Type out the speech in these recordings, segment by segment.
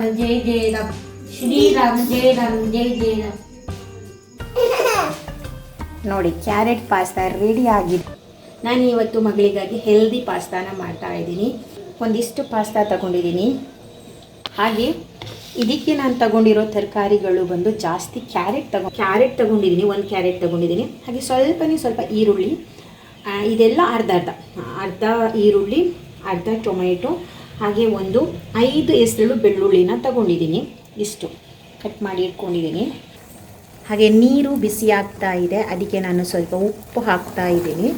जय जय राम श्री राम जय जय राम. ನೋಡಿ ಕ್ಯಾರೆಟ್ ಪಾಸ್ತಾ ರೆಡಿ ಆಗಿದೆ. ನಾನು ಇವತ್ತು ಮಗಳಿಗಾಗಿ ಹೆಲ್ದಿ ಪಾಸ್ತಾನ ಮಾಡ್ತಾ ಇದ್ದೀನಿ. ಒಂದಿಷ್ಟು ಪಾಸ್ತಾ ತಗೊಂಡಿದ್ದೀನಿ. ಹಾಗೆ ಇದಕ್ಕೆ ನಾನು ತಗೊಂಡಿರೋ ತರಕಾರಿಗಳು ಬಂದು ಜಾಸ್ತಿ ಕ್ಯಾರೆಟ್ ತಗೊಂಡಿದ್ದೀನಿ. ಒಂದು ಕ್ಯಾರೆಟ್ ತಗೊಂಡಿದ್ದೀನಿ. ಹಾಗೆ ಸ್ವಲ್ಪ ಈರುಳ್ಳಿ, ಇದೆಲ್ಲ ಅರ್ಧ ಈರುಳ್ಳಿ, ಅರ್ಧ ಟೊಮೆಟೊ, ಹಾಗೆ 5 ಎಸಳು ಬೆಳ್ಳುಳ್ಳಿನ ತಗೊಂಡಿದ್ದೀನಿ. ಇಷ್ಟು ಕಟ್ ಮಾಡಿ ಇಟ್ಕೊಂಡಿದ್ದೀನಿ. ಹಾಗೆ ನೀರು ಬಿಸಿ ಆಗ್ತಾ ಇದೆ, ಅದಕ್ಕೆ ನಾನು ಸ್ವಲ್ಪ ಉಪ್ಪು ಹಾಕ್ತಾ ಇದ್ದೀನಿ.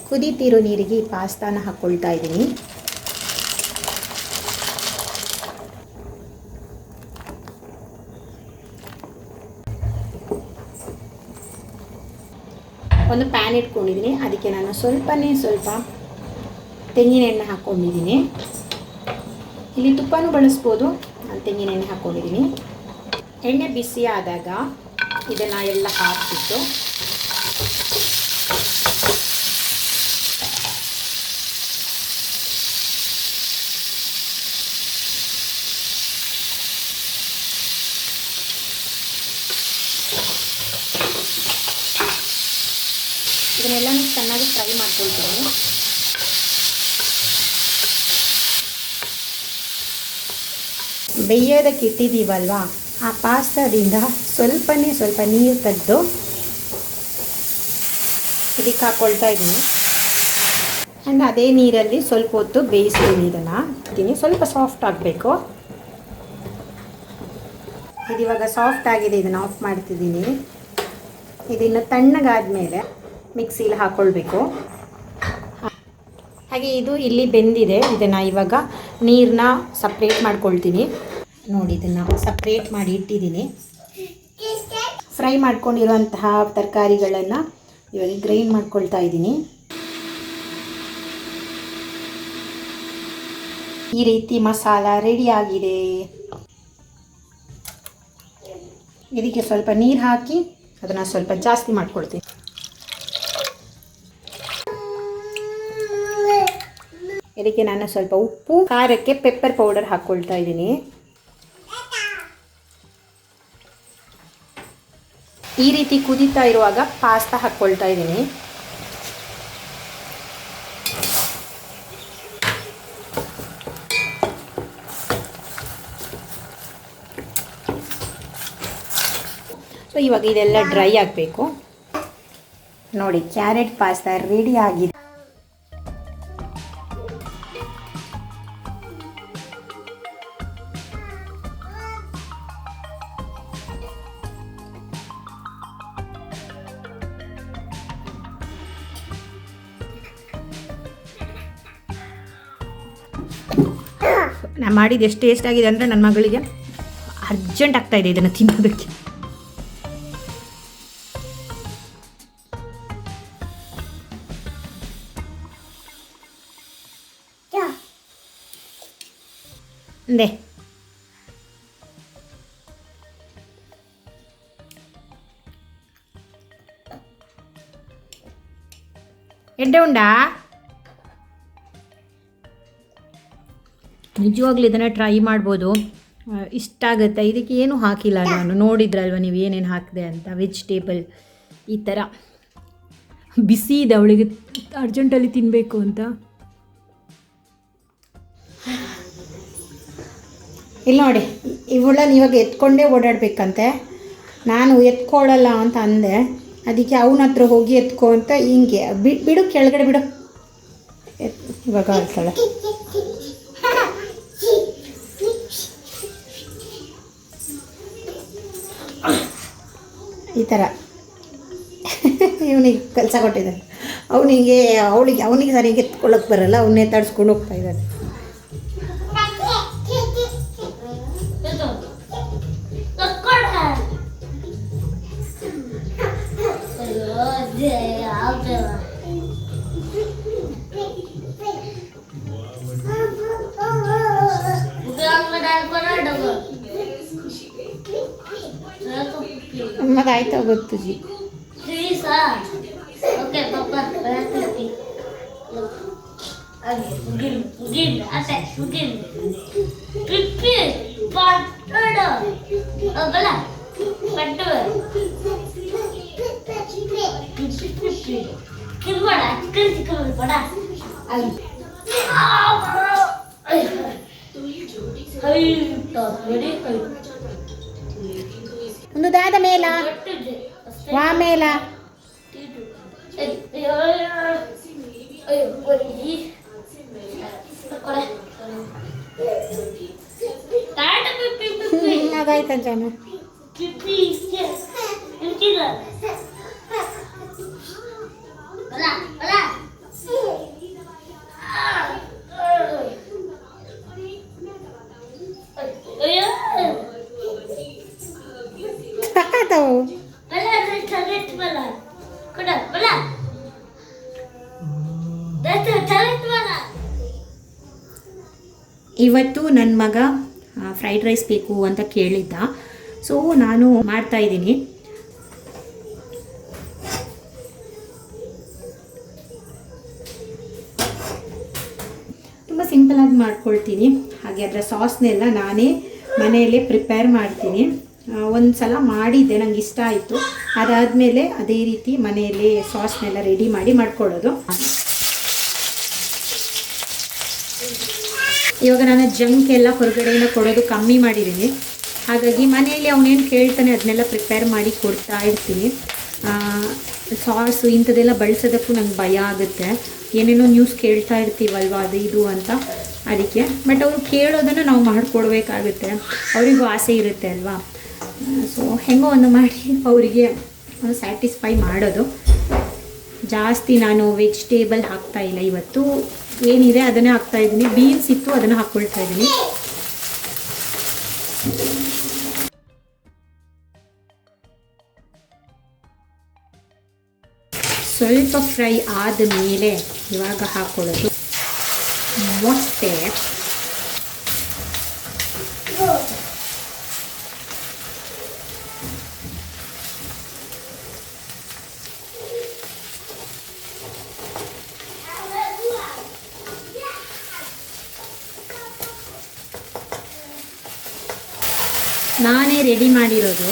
ಕುದೀತಿರೋ ನೀರಿಗೆ ಈ ಪಾಸ್ತಾನ ಹಾಕ್ಕೊಳ್ತಾ ಇದ್ದೀನಿ. ಒಂದು ಪ್ಯಾನ್ ಇಟ್ಕೊಂಡಿದ್ದೀನಿ. ಅದಕ್ಕೆ ನಾನು ಸ್ವಲ್ಪ ತೆಂಗಿನ ಎಣ್ಣೆ ಹಾಕ್ಕೊಂಡಿದ್ದೀನಿ. ಇಲ್ಲಿ ತುಪ್ಪನೂ ಬಳಸ್ಬೋದು. ನಾನು ತೆಂಗಿನ ಎಣ್ಣೆ ಹಾಕ್ಕೊಂಡಿದ್ದೀನಿ. ಎಣ್ಣೆ ಬಿಸಿ ಆದಾಗ ಇದನ್ನು ಎಲ್ಲ ಹಾಕಿಬಿಟ್ಟು ಇದನ್ನೆಲ್ಲನೂ ಚೆನ್ನಾಗಿ ಫ್ರೈ ಮಾಡ್ಕೊಳ್ತೀನಿ. ಬೇಯೋದಕ್ಕೆ ಇಟ್ಟಿದ್ದೀವಲ್ವ, ಆ ಪಾಸ್ತಾದಿಂದ ಸ್ವಲ್ಪ ನೀರು ತೆಗೆದು ಇದಕ್ಕೆ ಹಾಕ್ಕೊಳ್ತಾ ಇದ್ದೀನಿ. ಆ್ಯಂಡ್ ಅದೇ ನೀರಲ್ಲಿ ಸ್ವಲ್ಪ ಹೊತ್ತು ಬೇಯಿಸ್ತೀನಿ. ಇದನ್ನು ಸ್ವಲ್ಪ ಸಾಫ್ಟ್ ಆಗಬೇಕು. ಇದಿವಾಗ ಸಾಫ್ಟ್ ಆಗಿದೆ. ಇದನ್ನು ಆಫ್ ಮಾಡ್ತಿದ್ದೀನಿ. ಇದನ್ನು ತಣ್ಣಗಾದ್ಮೇಲೆ ಮಿಕ್ಸಿಲಿ ಹಾಕ್ಕೊಳ್ಬೇಕು. ಹಾಗೆ ಇದು ಇಲ್ಲಿ ಬೆಂದಿದೆ. ಇದನ್ನು ಇವಾಗ ನೀರನ್ನ ಸಪ್ರೇಟ್ ಮಾಡ್ಕೊಳ್ತೀನಿ. ನೋಡಿ, ಇದನ್ನು ಸಪ್ರೇಟ್ ಮಾಡಿ ಇಟ್ಟಿದ್ದೀನಿ. ಫ್ರೈ ಮಾಡ್ಕೊಂಡಿರೋಂತಹ ತರಕಾರಿಗಳನ್ನು ಇವಾಗ ಗ್ರೈಂಡ್ ಮಾಡ್ಕೊಳ್ತಾ ಇದ್ದೀನಿ. ಈ ರೀತಿ ಮಸಾಲ ರೆಡಿ ಆಗಿದೆ. ಇದಕ್ಕೆ ಸ್ವಲ್ಪ ನೀರು ಹಾಕಿ ಅದನ್ನು ಸ್ವಲ್ಪ ಜಾಸ್ತಿ ಮಾಡ್ಕೊಳ್ತೀನಿ. ಇದಕ್ಕೆ ನಾನು ಸ್ವಲ್ಪ ಉಪ್ಪು, ಖಾರಕ್ಕೆ ಪೆಪ್ಪರ್ ಪೌಡರ್ ಹಾಕ್ಕೊಳ್ತಾ ಇದ್ದೀನಿ. ಈ ರೀತಿ ಕುದೀತಾ ಇರುವಾಗ ಪಾಸ್ತಾ ಹಾಕ್ಕೊಳ್ತಾ ಇದ್ದೀನಿ. ಸೊ ಇವಾಗ ಇದೆಲ್ಲ ಡ್ರೈ ಆಗಬೇಕು. ನೋಡಿ, ಕ್ಯಾರೆಟ್ ಪಾಸ್ತಾ ರೆಡಿ ಆಗಿದೆ. ನಾನು ಮಾಡಿದ್ದು ಎಷ್ಟು ಟೇಸ್ಟ್ ಆಗಿದೆ ಅಂದರೆ ನನ್ನ ಮಗಳಿಗೆ ಅರ್ಜೆಂಟ್ ಆಗ್ತಾಯಿದೆ ಇದನ್ನು ತಿನ್ನೋದಕ್ಕೆ. ಅಂದೆ ಎಡ್ಡೆ ಉಂಡಾ? ನಿಜವಾಗ್ಲೂ ಇದನ್ನು ಟ್ರೈ ಮಾಡ್ಬೋದು, ಇಷ್ಟ ಆಗುತ್ತೆ. ಇದಕ್ಕೆ ಏನೂ ಹಾಕಿಲ್ಲ. ನಾನು ನೋಡಿದ್ರಲ್ವ ನೀವು ಏನೇನು ಹಾಕಿದೆ ಅಂತ. ವೆಜಿಟೇಬಲ್ ಈ ಥರ ಬಿಸಿ ಇದೆ. ಅವಳಿಗೆ ಅರ್ಜೆಂಟಲ್ಲಿ ತಿನ್ನಬೇಕು ಅಂತ. ಇಲ್ಲಿ ನೋಡಿ, ಇವಳನ್ನು ಇವಾಗ ಎತ್ಕೊಂಡೇ ಓಡಾಡಬೇಕಂತೆ. ನಾನು ಎತ್ಕೊಳ್ಳಲ್ಲ ಅಂತ ಅಂದೆ. ಅದಕ್ಕೆ ಅವನ ಹತ್ರ ಹೋಗಿ ಎತ್ಕೊ ಅಂತ ಹಿಂಗೆ ಬಿಡು, ಕೆಳಗಡೆ ಬಿಡು. ಇವಾಗ ಆಡ್ತಾಳೆ. ಈ ಥರ ಇವನಿಗೆ ಕೆಲಸ ಕೊಟ್ಟಿದ್ದಾನೆ. ಅವನಿಗೆ ಸರಿಯಾಗಿ ಎತ್ಕೊಳ್ಳೋಕೆ ಬರಲ್ಲ. ಅವನ್ನೇ ತಡ್ಸ್ಕೊಂಡು ಹೋಗ್ತಾ ಇದ್ದಾನೆ. ಮತ್ತೆ ಆಯ್ತಾ ಗೊತ್ತು G. Gin, ate, gin. Pipi, patada. Bala, patada. Pipi. Kirvada, kirvada. Ali. ಒಂದು ದಾದ ಮೇಲ ವಾ ಮೇಲ ಅದಾಯ್ತಂತ ಇವತ್ತು ನನ್ನ ಮಗ ಫ್ರೈಡ್ ರೈಸ್ ಬೇಕು ಅಂತ ಕೇಳಿದ್ದ. ಸೊ ನಾನು ಮಾಡ್ತಾ ಇದ್ದೀನಿ. ತುಂಬ ಸಿಂಪಲಾಗಿ ಮಾಡ್ಕೊಳ್ತೀನಿ. ಹಾಗೆ ಅದರ ಸಾಸ್ನೆಲ್ಲ ನಾನೇ ಮನೆಯಲ್ಲೇ ಪ್ರಿಪೇರ್ ಮಾಡ್ತೀನಿ. ಒಂದು ಸಲ ಮಾಡಿದ್ದೆ, ನಂಗೆ ಇಷ್ಟ ಆಯಿತು. ಅದಾದಮೇಲೆ ಅದೇ ರೀತಿ ಮನೆಯಲ್ಲಿ ಸಾಸ್ನೆಲ್ಲ ರೆಡಿ ಮಾಡಿ ಮಾಡ್ಕೊಳ್ಳೋದು. ಇವಾಗ ನಾನು ಜಂಕ್ ಎಲ್ಲ ಹೊರಗಡೆಯಿಂದ ಕೊಡೋದು ಕಮ್ಮಿ ಮಾಡಿದ್ದೀನಿ. ಹಾಗಾಗಿ ಮನೆಯಲ್ಲಿ ಅವನೇನು ಕೇಳ್ತಾನೆ ಅದನ್ನೆಲ್ಲ ಪ್ರಿಪೇರ್ ಮಾಡಿ ಕೊಡ್ತಾ ಇರ್ತೀನಿ. ಸಾಸು ಇಂಥದ್ದೆಲ್ಲ ಬಳಸೋದಕ್ಕೂ ನಂಗೆ ಭಯ ಆಗುತ್ತೆ. ಏನೇನೋ ನ್ಯೂಸ್ ಕೇಳ್ತಾ ಇರ್ತೀವಲ್ವ ಅದು ಇದು ಅಂತ, ಅದಕ್ಕೆ. ಬಟ್ ಅವರು ಕೇಳೋದನ್ನು ನಾವು ಮಾಡಿಕೊಡ್ಬೇಕಾಗುತ್ತೆ. ಅವರಿಗೂ ಆಸೆ ಇರುತ್ತೆ ಅಲ್ವಾ. ಸೊ ಹೆಂಗೋ ಒಂದು ಮಾಡಿ ಅವರಿಗೆ ಸ್ಯಾಟಿಸ್ಫೈ ಮಾಡೋದು. ಜಾಸ್ತಿ ನಾನು ವೆಜಿಟೇಬಲ್ ಹಾಕ್ತಾಯಿಲ್ಲ ಇವತ್ತು. ಏನಿದೆ ಅದನ್ನೇ ಹಾಕ್ತಾಯಿದ್ದೀನಿ. ಬೀನ್ಸ್ ಇತ್ತು ಅದನ್ನು ಹಾಕ್ಕೊಳ್ತಾ ಇದ್ದೀನಿ. ಸ್ವಲ್ಪ ಫ್ರೈ ಆದ ಮೇಲೆ ಇವಾಗ ಹಾಕ್ಕೊಳ್ಳೋದು ಮೊಟ್ಟೆ. ನಾನೇ ರೆಡಿ ಮಾಡಿರೋದು.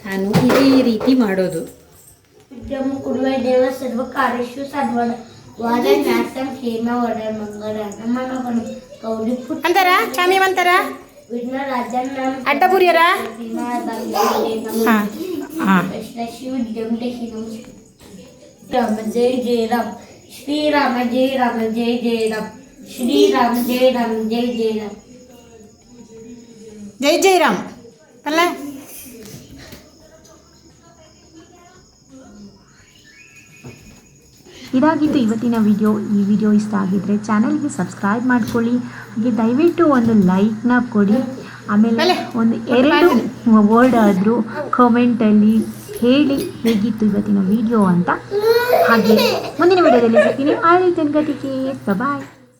ನಾನು ಇದೇ ರೀತಿ ಮಾಡೋದು. ವಿದ್ಯಮ ಕುಡುವ ದೇವ ಸರ್ವ ಕಾರ್ಯೇಷು ಸರ್ವದ ವಾದ ನ್ಯಾಸಂ ಹೇಮ ವಡ ಮಂಗಳ ನಮನವನ ಕೌಲಿ ಪುಟ್ ಅಂತಾರ ಚಾಮಿ ಅಂತಾರ ವಿಘ್ನ ರಾಜನ ಅಡ್ಡ ಬುರಿಯರ ಶಿವ ದೇವತೆ ರಾಮ ಜಯ ಜಯ ರಾಮ ಶ್ರೀರಾಮ ಜಯ ರಾಮ ಜಯ ಜಯ ರಾಮ ಶ್ರೀರಾಮ ಜಯ ರಾಮ ಜಯ ಜಯ ರಾಮ ಜೈ ಜೈ ರಾಮ್ ಅಲ್ಲ. ಇದಾಗಿತ್ತು ಇವತ್ತಿನ ವಿಡಿಯೋ. ಈ ವಿಡಿಯೋ ಇಷ್ಟ ಆಗಿದ್ದರೆ ಚಾನಲ್ಗೆ ಸಬ್ಸ್ಕ್ರೈಬ್ ಮಾಡ್ಕೊಳ್ಳಿ. ಹಾಗೆ ದಯವಿಟ್ಟು ಒಂದು ಲೈಕ್ನ ಕೊಡಿ. ಆಮೇಲೆ ಒಂದು 2 ವರ್ಡ್ ಆದರೂ ಕಮೆಂಟಲ್ಲಿ ಹೇಳಿ ಹೇಗಿತ್ತು ಇವತ್ತಿನ ವಿಡಿಯೋ ಅಂತ. ಹಾಗೆ ಮುಂದಿನ ವಿಡಿಯೋದಲ್ಲಿ ಸಿಗ್ತೀನಿ. ಆಳಿ ತನಕಟಿಗೆ ಬಾಯ್.